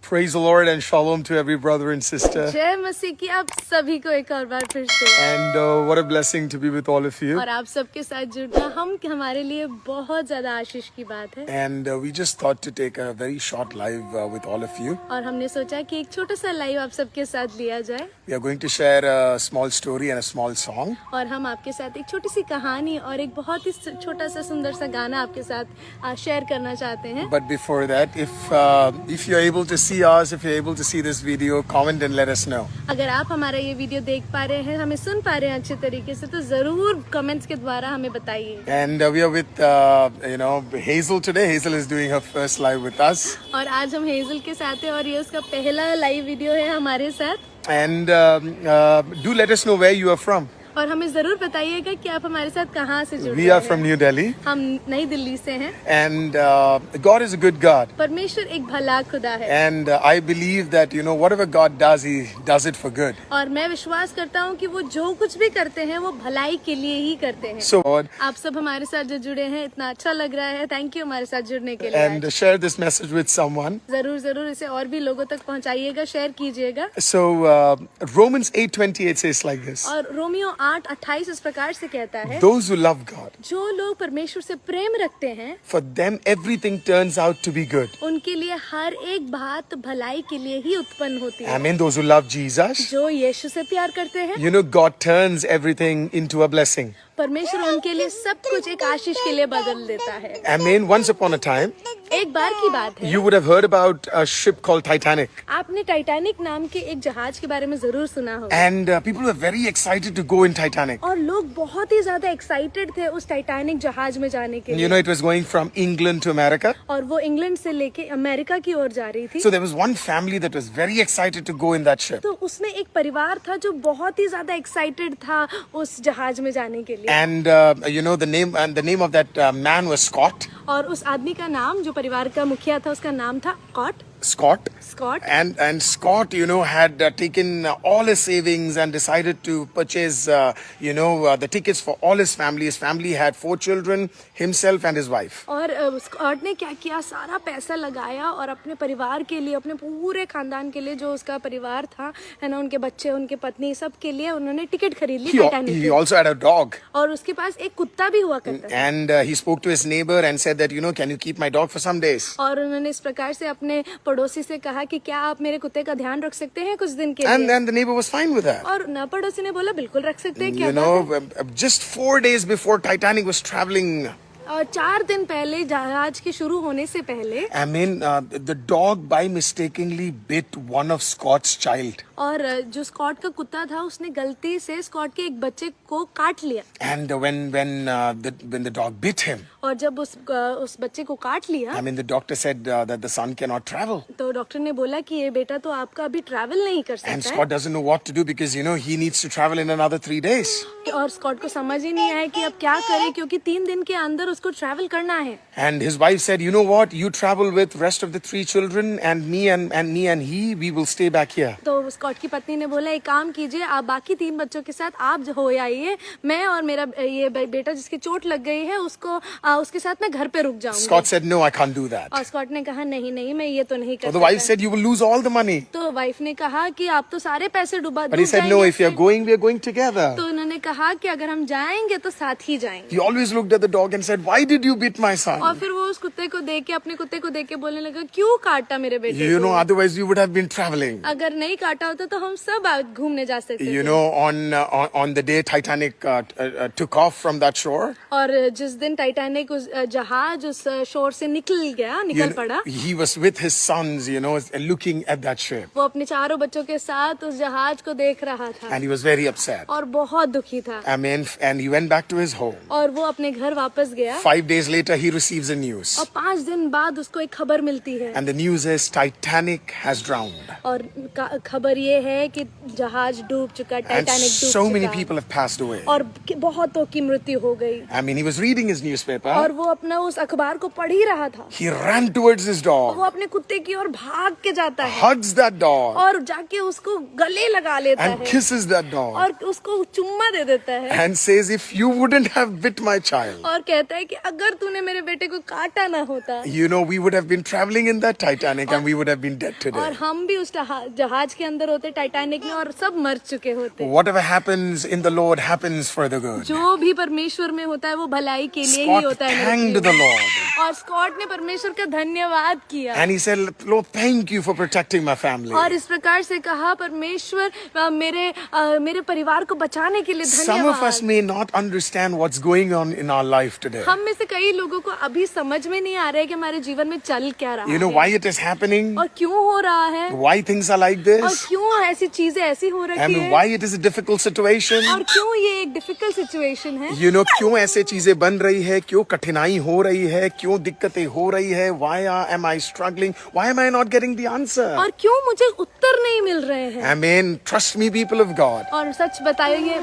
Praise the Lord and shalom to every brother and sister. जय मसीह की आप सभी को एक और बार फिर से And what a blessing to be with all of you. और आप सबके साथ जुड़ना हमारे लिए बहुत ज्यादा आशीष की बात है। And we just thought to take a very short live with all of you. और हमने सोचा कि एक छोटा सा लाइव आप सबके साथ लिया जाए। We are going to share a small story and a small song. और हम आपके साथ एक छोटी सी कहानी और एक बहुत ही छोटा सा सुंदर सा गाना आपके साथ शेयर करना चाहते हैं। But before that, if you're able to see us, if you're able to see this video, comment and let us know. अगर आप हमारा ये वीडियो देख पा रहे हैं, हमें सुन पा रहे हैं अच्छे तरीके से, तो जरूर कमेंट्स के द्वारा हमें बताइए। And we are with Hazel today. Hazel is doing her first live with us. और आज हम हेजल के साथ हैं और ये उसका पहला लाइव वीडियो है हमारे साथ। And do let us know where you are from. और हमें जरूर बताइएगा कि आप हमारे साथ कहाँ से जुड़ रहे We हैं। are from New Delhi. हम नई दिल्ली से हैं। And God is a good God. परमेश्वर एक भला खुदा है। And I believe that, whatever God does, He does it for good. और मैं विश्वास करता हूँ कि वो जो कुछ भी करते हैं वो भलाई के लिए ही करते हैं। So, आप सब हमारे साथ जो जुड़े हैं, इतना अच्छा लग रहा है। थैंक यू हमारे साथ जुड़ने के लिए। and share this message with someone. जरूर इसे और भी लोगों तक पहुँचाइएगा, शेयर कीजिएगा। So, Romans 8:28 says like this. और रोमियो 8:28 इस प्रकार से कहता है, Those who love God, जो लोग परमेश्वर से प्रेम रखते हैं, for them everything turns out to be good. उनके लिए हर एक बात भलाई के लिए ही उत्पन्न होती है। Amen. Those who love Jesus, जो यीशु से प्यार करते हैं, God turns everything into a blessing. परमेश्वर उनके लिए सब कुछ एक आशीष के लिए बदल देता है। Amen. Once upon a time, एक बार की बात है, you would have heard about a ship called Titanic. आपने टाइटैनिक नाम के एक जहाज के बारे में जरूर सुना होगा। And people were very excited to go in Titanic. और लोग बहुत ही ज्यादा एक्साइटेड थे उस टाइटैनिक जहाज में जाने के लिए। It was going from England to America. और वो इंग्लैंड से लेके अमेरिका की ओर जा रही थी। So there was one family that was very excited to go in that ship. तो उसमें एक परिवार था जो बहुत ही ज्यादा एक्साइटेड था उस जहाज में जाने के लिए। And the name of that man was Scott. और उस आदमी का नाम, जो परिवार का मुखिया था, उसका नाम था Scott. And Scott, had taken all his savings and decided to purchase, the tickets for all his family. His family had 4 children, himself and his wife. और स्कॉट ने क्या किया, सारा पैसा लगाया और अपने परिवार के लिए, अपने पूरे खानदान के लिए, जो उसका परिवार था, है ना, उनके बच्चे, उनके पत्नी, सब के लिए उन्होंने टिकट खरीद ली टाइटैनिक की। He also had a dog. और उसके पास एक कुत्ता भी हुआ करता था। And he spoke to his neighbor and said that, can you keep my dog for some days? और उन्होंने इस प्रकार से अपने पड़ोसी से कहा कि क्या आप मेरे कुत्ते का ध्यान रख सकते हैं कुछ दिन के लिए? And the neighbor was fine with that. और न पड़ोसी ने बोला बिल्कुल रख सकते हैं, क्या बात है? Just 4 days before Titanic was traveling. और 4 दिन पहले, जहाज के शुरू होने से पहले, the dog by mistakenly bit one of Scott's child. और जो स्कॉट का कुत्ता था, उसने गलती से स्कॉट के एक बच्चे को काट लिया। And when the dog bit him, और जब उस बच्चे को काट लिया, the doctor said that the son cannot travel. तो डॉक्टर ने बोला कि ये बेटा तो आपका अभी ट्रैवल नहीं कर And सकता Scott doesn't know what to do because he needs to travel in another 3 days. है। और स्कॉट को समझ ही नहीं आया कि अब क्या करे, क्योंकि 3 दिन के अंदर उसको ट्रैवल करना है। And his wife said, "You know what? You travel with rest of the 3 children, and me and he, we will stay back here." तो स्कॉट की पत्नी ने बोला, एक काम कीजिए, आप बाकी 3 बच्चों के साथ आप हो आइए, मैं और मेरा ये बेटा जिसकी चोट लग गई है, उसके साथ मैं घर पे रुक जाऊंगी। Scott said, "No, I can't do that." और स्कॉट ने कहा, नहीं मैं ये तो नहीं कर So सकता। the wife said, "You will lose all the money." तो वाइफ ने कहा कि आप तो सारे पैसे डूब But he said, "No, if you're going, we are going together." तो उन्होंने कहा कि अगर हम जाएंगे तो साथ ही जाएंगे। He always looked at the dog and said, "Why did you bit my son?" और फिर वो उस कुत्ते को देख के, अपने कुत्ते को देख के बोलने लगा, क्यों काटा मेरे बेटे को? Otherwise we would have been traveling. अगर नहीं काटा होता तो हम सब घूमने जा सकते थे। On the day Titanic took off from that shore, और जिस दिन टाइटैनिक उस जहाज उस शोर से निकल पड़ा, he was with his sons, looking at that ship. वो अपने 4 बच्चों के साथ उस जहाज को देख रहा था। And he was very upset. और बहुत दुखी था। And he went back to his home. और वो अपने घर वापस गया। 5 days later, he receives a news. और 5 दिन बाद उसको एक खबर मिलती है। And the news is Titanic has drowned. और खबर ये है कि जहाज डूब चुका, And टाइटैनिक so डूब many चुका people have passed away. और बहुतों की मृत्यु हो गई। I mean, he was reading his newspaper. और वो अपना उस अखबार को पढ़ ही रहा था। He ran towards his dog, वो अपने कुत्ते की ओर भाग के जाता है hugs that dog, और जाके उसको गले लगा लेता and है kisses that dog, और उसको चुम्मा दे देता है and says, "If you wouldn't have bit my child, और कहता है कि अगर तूने मेरे बेटे को काटा ना होता you know, we would have been traveling in that Titanic and we would have been dead और today." हम भी उस जहाज के अंदर होते, टाइटैनिक में, और सब मर चुके होते। Whatever happens in the Lord happens for the good. जो भी परमेश्वर में होता है वो भलाई के लिए ही Scott होता है। thanked the Lord. और स्कॉट ने परमेश्वर का धन्यवाद किया And he said, "Lord, thank you for protecting my family." और इस प्रकार से कहा, परमेश्वर मेरे परिवार को बचाने के लिए Some of us धन्यवाद। may not understand what's going on in our life today. हम में से कई लोगों को अभी समझ में नहीं आ रहा है कि हमारे जीवन में चल क्या रहा You know है why it is happening? और क्यों हो रहा है Why things are like और this? क्यों ऐसी चीजें ऐसी हो I रही mean, है why it is a difficult situation? और क्यों ये एक डिफिकल्ट सिचुएशन है। You know, क्यों ऐसे चीजें बन रही है, क्यों कठिनाई हो रही है, क्यों दिक्कतें हो रही है? Why am I struggling? Why am I not getting the answer? और क्यों मुझे उत्तर नहीं मिल रहे हैं। I mean, trust me, people of God. और सच बता रहे हैं,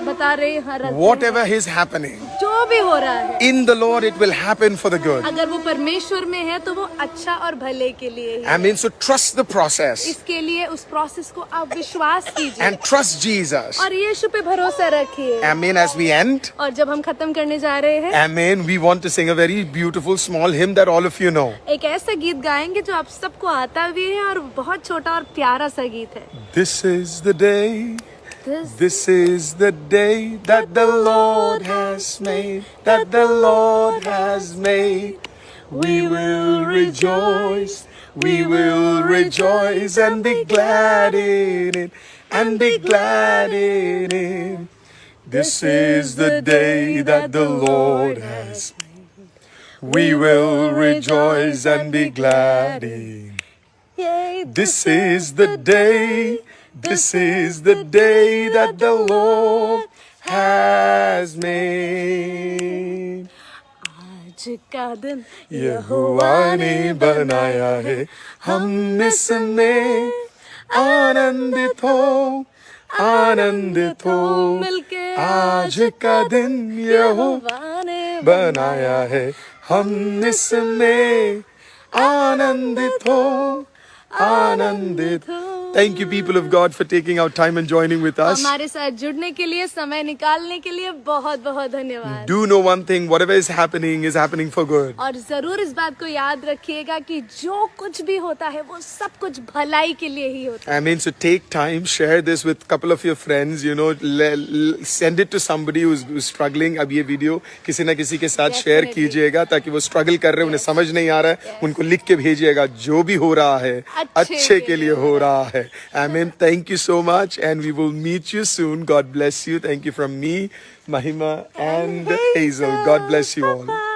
Whatever is happening जो भी हो रहा है in the Lord, it will happen for the good. अगर वो परमेश्वर में है तो वो अच्छा और भले के लिए ही I mean, so trust the process इसके लिए उस प्रोसेस को आप विश्वास कीजिए and trust Jesus. और यीशु पे भरोसा रखिए। I mean, as we end, और जब हम खत्म करने जा रहे हैं, Amen, we want to sing a very beautiful small hymn that all of you know. एक ऐसा गीत गाएंगे जो आप सबको आता भी है और बहुत छोटा और प्यारा सा गीत है। This is the day, this is the day that the Lord has made, that the Lord has made. We will rejoice, we will rejoice and be glad in it, and be glad in it. This is the day that the Lord has made. We will rejoice and be glad in it. This is the day, this is the day that the Lord has made. आज का दिन यहोवा ने बनाया है, हम इसमें आनंदित हो, आनंदित हो। मिलके आज का दिन यहोवा यहोवा ने बनाया है, हम इसमें आनंदित हो, आनंदित हो। Thank you, people of God, for taking out time and joining with us. हमारे साथ जुड़ने के लिए, समय निकालने के लिए बहुत बहुत धन्यवाद। Do know one thing, whatever is happening for good. और जरूर इस बात को याद रखिएगा कि जो कुछ भी होता है वो सब कुछ भलाई के लिए ही होता है। I mean, so take time, share this with a couple of your friends, you know, send it to somebody who's struggling. अब ये वीडियो किसी ना किसी के साथ शेयर Definitely. कीजिएगा ताकि वो स्ट्रगल कर रहे हैं, उन्हें समझ नहीं आ रहा है, उनको लिख के भेजिएगा। जो भी हो रहा है अच्छे के लिए हो रहा है। Amen. Thank you so much and we will meet you soon. God bless you. Thank you from me, Mahima and Hazel. God bless you all.